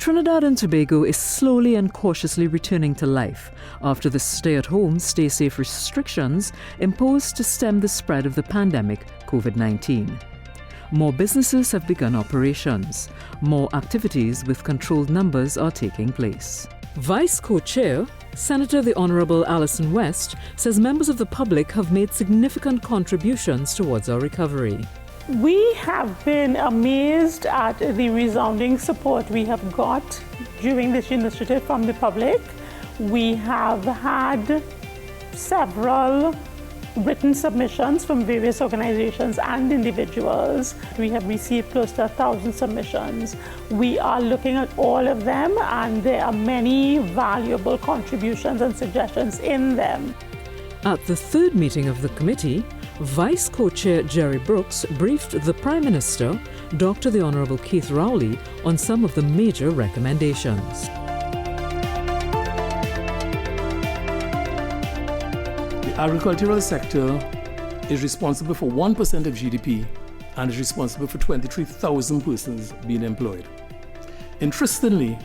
Trinidad and Tobago is slowly and cautiously returning to life after the stay-at-home, stay-safe restrictions imposed to stem the spread of the pandemic, COVID-19. More businesses have begun operations. More activities with controlled numbers are taking place. Vice Co-Chair, Senator the Honourable Alison West, says members of the public have made significant contributions towards our recovery. We have been amazed at the resounding support we have got during this initiative from the public. We have had several written submissions from various organizations and individuals. We have received close to 1,000 submissions. We are looking at all of them, and there are many valuable contributions and suggestions in them. At the third meeting of the committee, Vice Co-Chair Jerry Brooks briefed the Prime Minister, Dr. the Honourable Keith Rowley, on some of the major recommendations. The agricultural sector is responsible for 1% of GDP and is responsible for 23,000 persons being employed. Interestingly,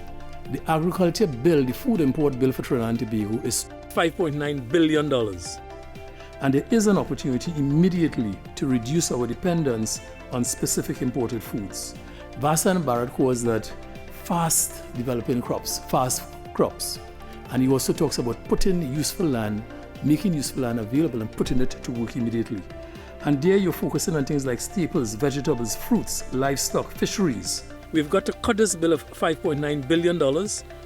the agriculture bill, the food import bill for Trinidad and Tobago, is $5.9 billion. And there is an opportunity immediately to reduce our dependence on specific imported foods. Vassar and Barrett calls that fast developing crops, fast crops. And he also talks about putting useful land, making useful land available and putting it to work immediately. And there you're focusing on things like staples, vegetables, fruits, livestock, fisheries. We've got to cut this bill of $5.9 billion,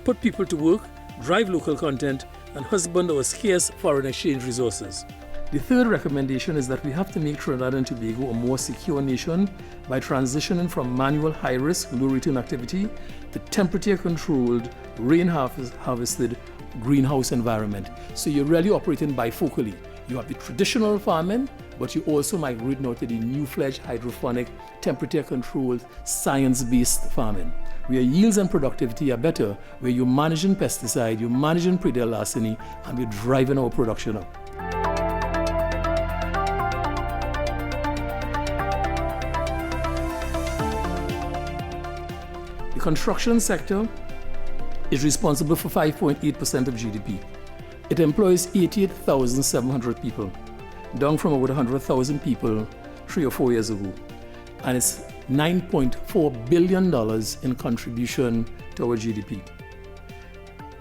put people to work, drive local content, and husband our scarce foreign exchange resources. The third recommendation is that we have to make Trinidad and Tobago a more secure nation by transitioning from manual high-risk, low-return activity to temperature-controlled, rain-harvested greenhouse environment. So you're really operating bifocally. You have the traditional farming, but you also migrate now to the new-fledged hydroponic, temperature-controlled, science-based farming, where yields and productivity are better, where you're managing pesticide, you're managing predatory larceny, and we're driving our production up. The construction sector is responsible for 5.8% of GDP. It employs 88,700 people, down from about 100,000 people 3 or 4 years ago. And it's $9.4 billion in contribution to our GDP.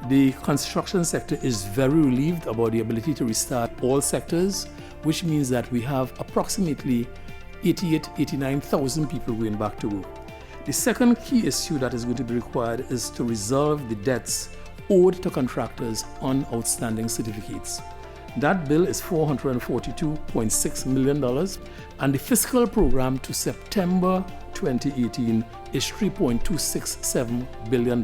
The construction sector is very relieved about the ability to restart all sectors, which means that we have approximately 89,000 people going back to work. The second key issue that is going to be required is to resolve the debts owed to contractors on outstanding certificates. That bill is $442.6 million, and the fiscal program to September 2018 is $3.267 billion.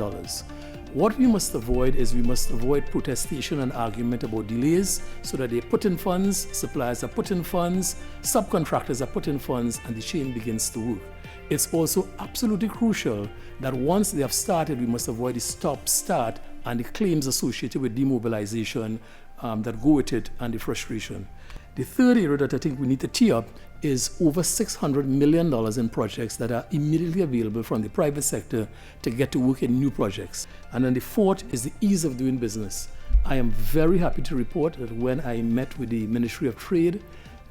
What we must avoid is we must avoid protestation and argument about delays, so that they put in funds, suppliers are put in funds, subcontractors are put in funds, and the chain begins to work. It's also absolutely crucial that once they have started, we must avoid the stop-start and the claims associated with demobilization that go with it and the frustration. The third area that I think we need to tee up is over $600 million in projects that are immediately available from the private sector to get to work in new projects. And then the fourth is the ease of doing business. I am very happy to report that when I met with the Ministry of Trade,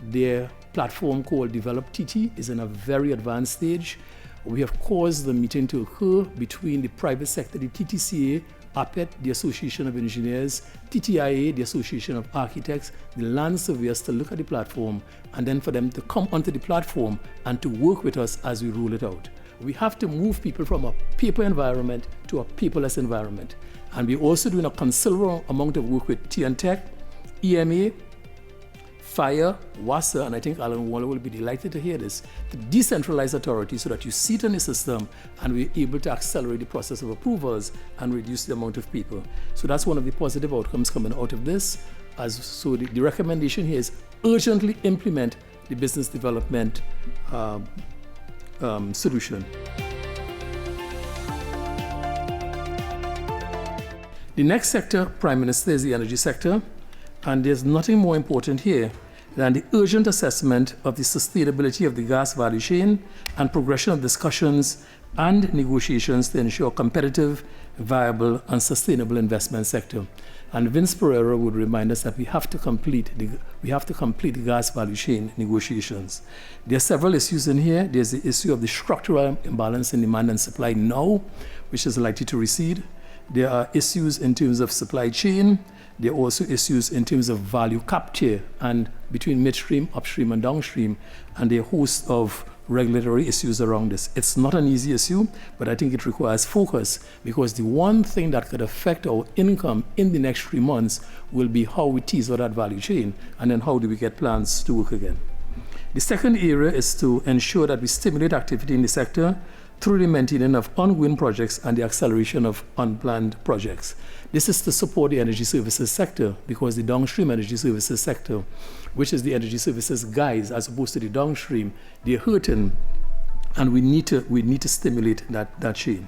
their platform called Develop TT is in a very advanced stage. We have caused the meeting to occur between the private sector, the TTCA, APET, the Association of Engineers, TTIA, the Association of Architects, the land surveyors, to look at the platform, and then for them to come onto the platform and to work with us as we roll it out. We have to move people from a paper environment to a paperless environment. And we're also doing a considerable amount of work with TNTech, EMA, Fire, WASA, and I think Alan Waller will be delighted to hear this, to decentralize authority so that you see it in the system and we're able to accelerate the process of approvals and reduce the amount of people. So that's one of the positive outcomes coming out of this. So the recommendation here is urgently implement the business development solution. The next sector, Prime Minister, is the energy sector, and there's nothing more important here than the urgent assessment of the sustainability of the gas value chain and progression of discussions and negotiations to ensure competitive, viable, and sustainable investment sector. And Vince Pereira would remind us that we have to complete the gas value chain negotiations. There are several issues in here. There's the issue of the structural imbalance in demand and supply now, which is likely to recede. There are issues in terms of supply chain. There are also issues in terms of value capture and between midstream, upstream, and downstream, and there are a host of regulatory issues around this. It's not an easy issue, but I think it requires focus, because the one thing that could affect our income in the next 3 months will be how we tease out that value chain, and then how do we get plants to work again. The second area is to ensure that we stimulate activity in the sector through the maintaining of ongoing projects and the acceleration of unplanned projects. This is to support the energy services sector, because the downstream energy services sector, which is the energy services guys as opposed to the downstream, they're hurting, and we need to stimulate that chain.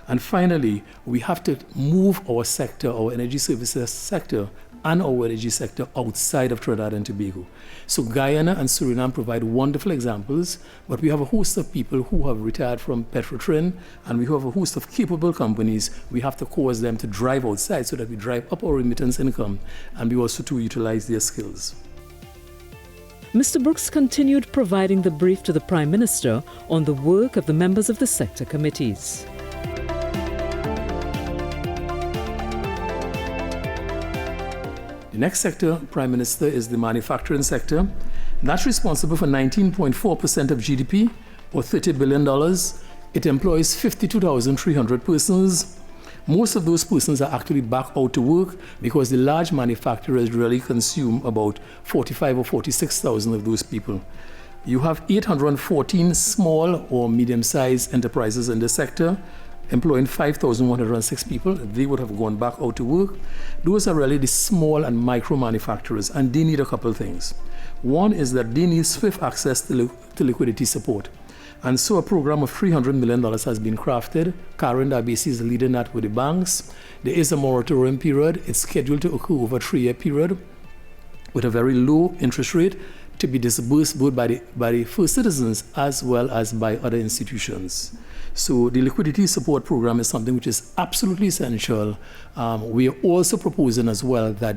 And finally, we have to move our sector, our energy services sector, and our energy sector outside of Trinidad and Tobago. So Guyana and Suriname provide wonderful examples, but we have a host of people who have retired from Petrotrin, and we have a host of capable companies. We have to cause them to drive outside so that we drive up our remittance income, and we also to utilize their skills. Mr. Brooks continued providing the brief to the Prime Minister on the work of the members of the sector committees. The next sector, Prime Minister, is the manufacturing sector. That's responsible for 19.4% of GDP, or $30 billion. It employs 52,300 persons. Most of those persons are actually back out to work, because the large manufacturers really consume about 45 or 46,000 of those people. You have 814 small or medium-sized enterprises in this sector, employing 5,106 people. They would have gone back out to work. Those are really the small and micro manufacturers, and they need a couple things. One is that they need swift access to liquidity support. And so a program of $300 million has been crafted. Karen Dabisi is leading that with the banks. There is a moratorium period. It's scheduled to occur over a 3-year period with a very low interest rate to be disbursed both by the first citizens as well as by other institutions. So the liquidity support program is something which is absolutely essential. We are also proposing as well that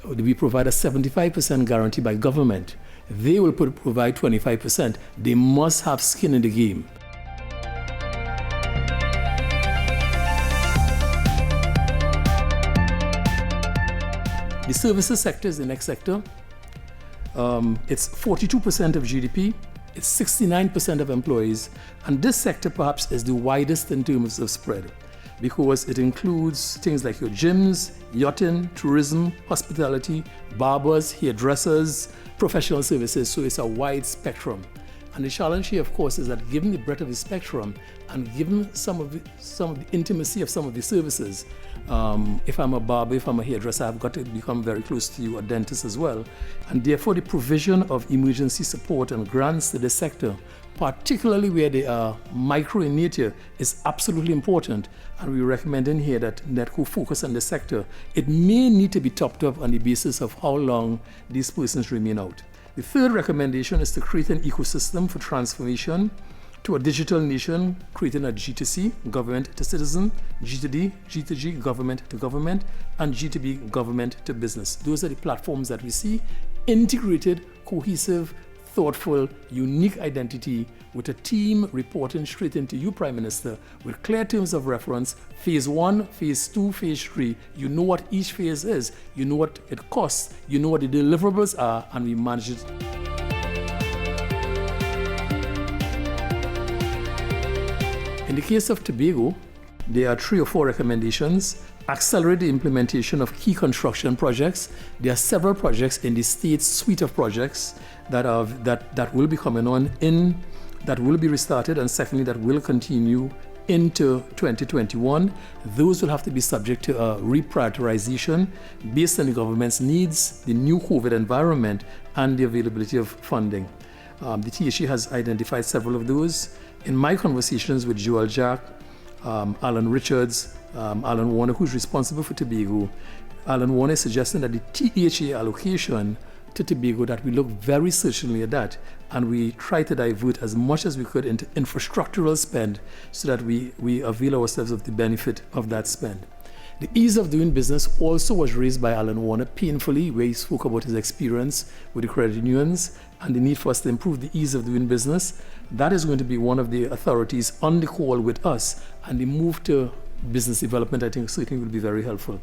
we provide a 75% guarantee by government. They will provide 25%. They must have skin in the game. The services sector is the next sector. It's 42% of GDP. It's 69% of employees, and this sector perhaps is the widest in terms of spread, because it includes things like your gyms, yachting, tourism, hospitality, barbers, hairdressers, professional services. So it's a wide spectrum. And the challenge here, of course, is that given the breadth of the spectrum and given some of the intimacy of some of the services, if I'm a barber, if I'm a hairdresser, I've got to become very close to you, a dentist as well. And therefore, the provision of emergency support and grants to this sector, particularly where they are micro in nature, is absolutely important. And we recommend in here that NETCO focus on the sector. It may need to be topped up on the basis of how long these persons remain out. The third recommendation is to create an ecosystem for transformation to a digital nation, creating a G2C, government to citizen, G2D, G2G, government to government, and G2B, government to business. Those are the platforms that we see: integrated, cohesive, thoughtful, unique identity with a team reporting straight into you, Prime Minister, with clear terms of reference, phase 1, phase 2, phase 3. You know what each phase is, you know what it costs, you know what the deliverables are, and we manage it. In the case of Tobago, there are 3 or 4 recommendations. Accelerate the implementation of key construction projects. There are several projects in the state's suite of projects that will be coming on that will be restarted, and secondly, that will continue into 2021. Those will have to be subject to a reprioritization based on the government's needs, the new COVID environment, and the availability of funding. The THE has identified several of those. In my conversations with Joel Jack, Alan Richards, Alan Warner, who's responsible for Tobago, Alan Warner is suggesting that the THA allocation to Tobago that we look very certainly at that, and we try to divert as much as we could into infrastructural spend so that we avail ourselves of the benefit of that spend. The ease of doing business also was raised by Alan Warner painfully, where he spoke about his experience with the credit unions and the need for us to improve the ease of doing business. That is going to be one of the authorities on the call with us, and the move to business development, I think, certainly will be very helpful.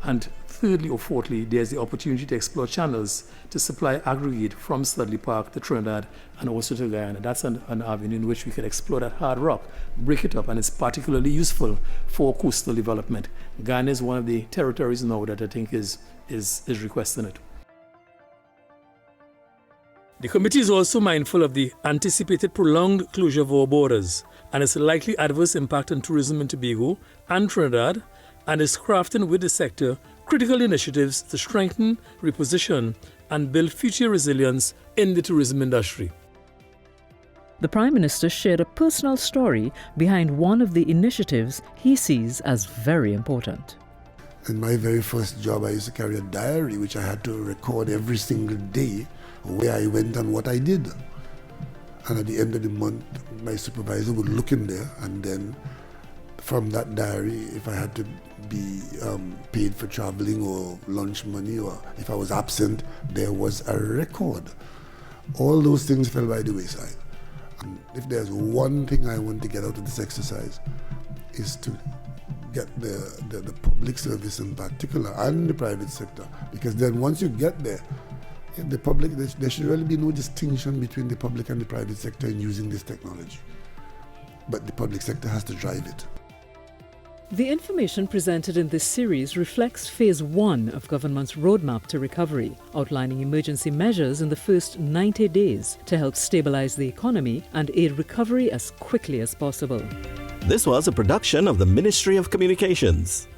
And thirdly or fourthly, there's the opportunity to explore channels to supply aggregate from Studley Park to Trinidad and also to Guyana. That's an avenue in which we can explore that hard rock, break it up, and it's particularly useful for coastal development. Guyana is one of the territories now that I think is requesting it. The committee is also mindful of the anticipated prolonged closure of our borders and its likely adverse impact on tourism in Tobago and Trinidad, and is crafting with the sector critical initiatives to strengthen, reposition, and build future resilience in the tourism industry. The Prime Minister shared a personal story behind one of the initiatives he sees as very important. In my very first job, I used to carry a diary which I had to record every single day where I went and what I did. And at the end of the month, my supervisor would look in there, and then from that diary, if I had to be paid for traveling or lunch money, or if I was absent, there was a record. All those things fell by the wayside. And if there's one thing I want to get out of this exercise, is to get the public service in particular and the private sector, because then once you get there, the public, there should really be no distinction between the public and the private sector in using this technology. But the public sector has to drive it. The information presented in this series reflects Phase 1 of government's roadmap to recovery, outlining emergency measures in the first 90 days to help stabilize the economy and aid recovery as quickly as possible. This was a production of the Ministry of Communications.